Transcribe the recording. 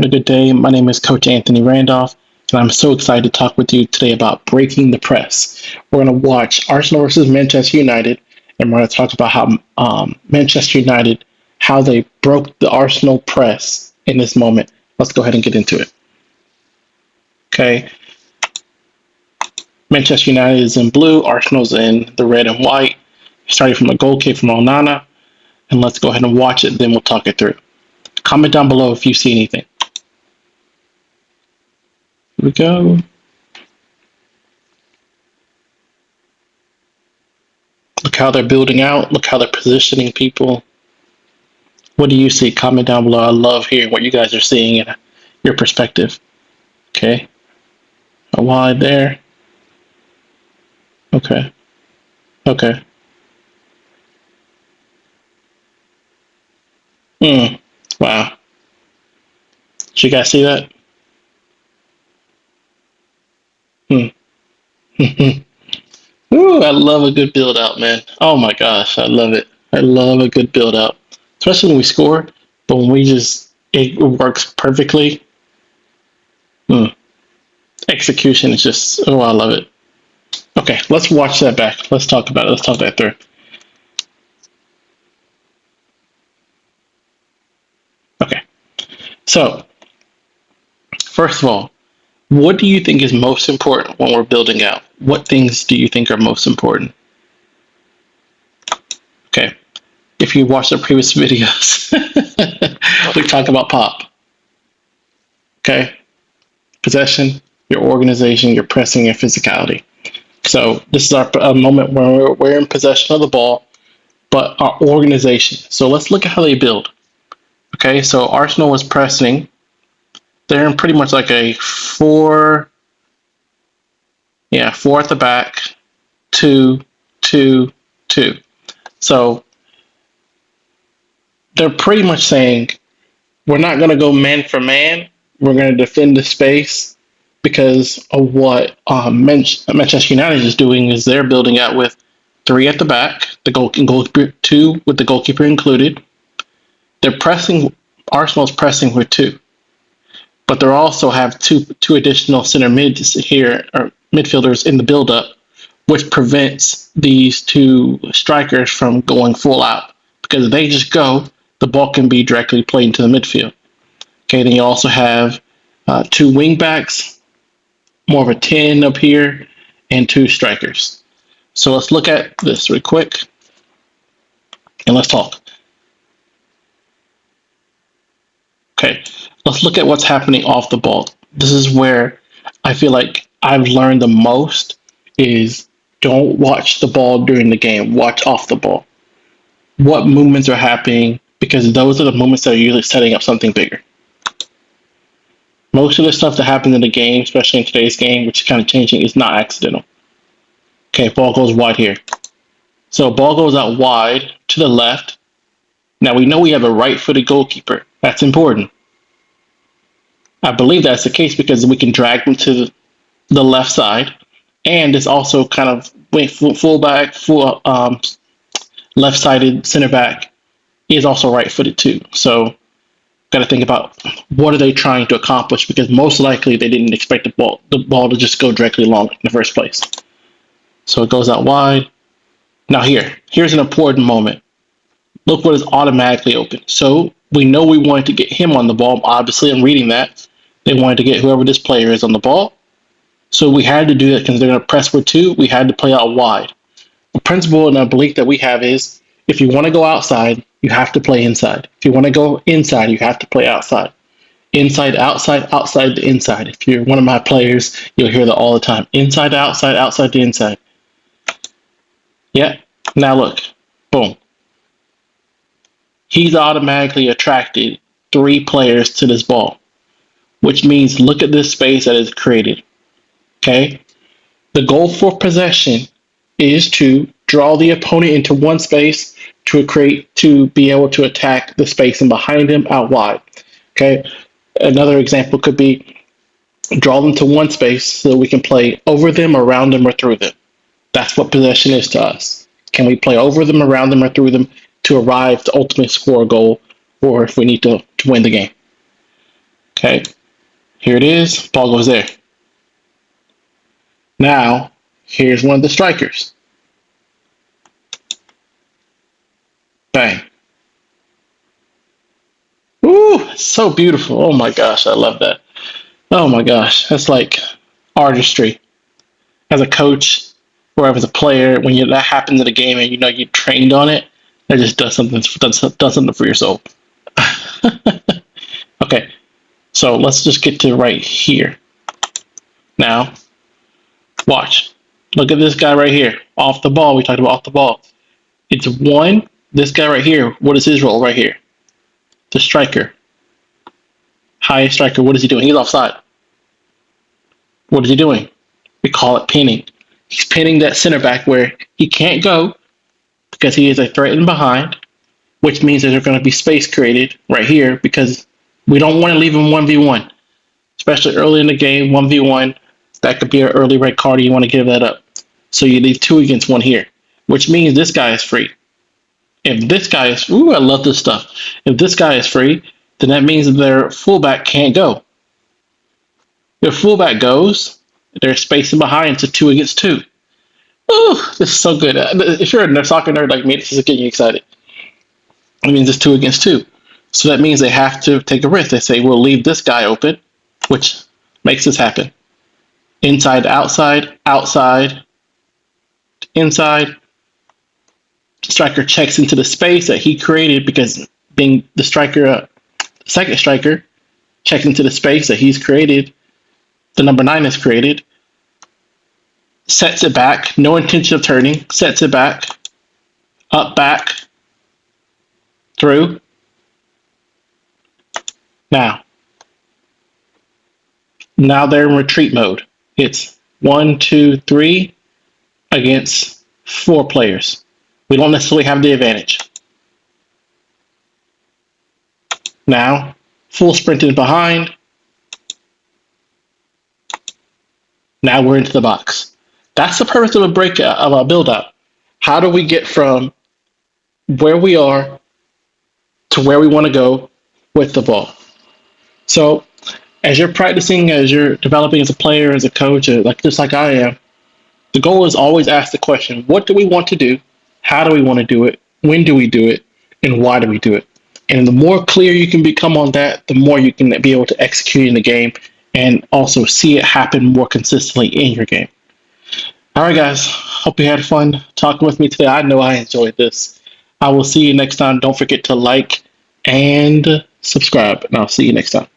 a good day. My name is Coach Anthony Randolph, and I'm so excited to talk with you today about breaking the press. We're going to watch Arsenal versus Manchester United, and we're going to talk about how Manchester United, how they broke the Arsenal press in this moment. Let's go ahead and get into it. Okay. Manchester United is in blue, Arsenal's in the red and white. Starting from a goal kick from Onana, and let's go ahead and watch it, then we'll talk it through. Comment down below if you see anything. Here we go. Look how they're building out. Look how they're positioning people. What do you see? Comment down below. I love hearing what you guys are seeing and your perspective. Okay. A wide there. Okay. Okay. Wow. Did you guys see that? Ooh, I love a good build out, man. Oh my gosh, I love it. I love a good build out, especially when we score. But when it works perfectly. Execution is just, I love it. Okay, let's watch that back. Let's talk about it. Let's talk that through. Okay, so first of all, what do you think is most important when we're building out? What things do you think are most important? Okay, if you watch the previous videos, we talk about pop. Okay, possession, your organization, your pressing, your physicality. So this is our moment where we're in possession of the ball, but our organization. So let's look at how they build. Okay, so Arsenal was pressing. They're in pretty much like a 4 at the back, 2, 2, 2. So they're pretty much saying, we're not going to go man for man. We're going to defend the space because of what Manchester United is doing is they're building out with 3 at the back, the goalkeeper 2 with the goalkeeper included. They're pressing, Arsenal's pressing with 2. But they also have two additional center mids here, or midfielders in the build-up, which prevents these 2 strikers from going full out. Because if they just go, the ball can be directly played into the midfield. Okay, then you also have 2 wing backs, more of a 10 up here, and 2 strikers. So let's look at this real quick, and let's talk. Okay, let's look at what's happening off the ball. This is where I feel like I've learned the most is don't watch the ball during the game. Watch off the ball. What movements are happening, because those are the movements that are usually setting up something bigger. Most of the stuff that happens in the game, especially in today's game, which is kind of changing, is not accidental. Okay, ball goes wide here. So ball goes out wide to the left. Now we know we have a right-footed goalkeeper. That's important. I believe that's the case because we can drag them to the left side, and it's also kind of fullback, left-sided center back is also right-footed too. So got to think about what are they trying to accomplish, because most likely they didn't expect the ball to just go directly long in the first place. So it goes out wide. Now here's an important moment. Look what is automatically open. So we know we wanted to get him on the ball. Obviously, I'm reading that. They wanted to get whoever this player is on the ball. So we had to do that because they're going to press for 2. We had to play out wide. The principle and the belief that we have is if you want to go outside, you have to play inside. If you want to go inside, you have to play outside. Inside, outside, outside to inside. If you're one of my players, you'll hear that all the time. Inside to outside, outside to inside. Yeah. Now look. Boom. He's automatically attracted 3 players to this ball, which means look at this space that is created. Okay? The goal for possession is to draw the opponent into one space to be able to attack the space and behind him out wide. Okay? Another example could be draw them to one space so we can play over them, around them, or through them. That's what possession is to us. Can we play over them, around them, or through them to arrive to ultimately score a goal, or if we need to win the game? Okay, here it is. Ball goes there. Now, here's one of the strikers. Bang. Ooh, so beautiful. Oh my gosh, I love that. Oh my gosh, that's like artistry. As a coach or as a player, when that happens in a game and you know you trained on it, that just does something for your soul. Okay, so let's just get to right here. Now, watch. Look at this guy right here. Off the ball. We talked about off the ball. It's one. This guy right here. What is his role right here? The striker. Highest striker. What is he doing? He's offside. What is he doing? We call it pinning. He's pinning that center back where he can't go because he is a threat in behind, which means that there's going to be space created right here because we don't want to leave him 1v1, especially early in the game, 1v1. That could be an early red card. You want to give that up. So you leave 2 against 1 here, which means this guy is free. If this guy is, ooh, I love this stuff. If this guy is free, then that means that their fullback can't go. If fullback goes, there's spacing behind, it's a 2 against 2. Ooh, this is so good. If you're a soccer nerd like me, this is getting you excited. It means it's 2 against 2. So that means they have to take a risk. They say, we'll leave this guy open, which makes this happen. Inside to outside, outside to inside. Striker checks into the space that he created because being the striker, second striker, checks into the space that he's created. The number 9 is created. Sets it back. No intention of turning. Sets it back. Up, back. Through. Now they're in retreat mode. It's 1, 2, 3 against 4 players. We don't necessarily have the advantage. Now, full sprinting behind. Now we're into the box. That's the purpose of a breakout, of a build-up. How do we get from where we are to where we want to go with the ball? So, as you're practicing, as you're developing as a player, as a coach, just like I am, the goal is always ask the question, what do we want to do? How do we want to do it? When do we do it? And why do we do it? And the more clear you can become on that, the more you can be able to execute in the game and also see it happen more consistently in your game. All right, guys. Hope you had fun talking with me today. I know I enjoyed this. I will see you next time. Don't forget to like and subscribe, and I'll see you next time.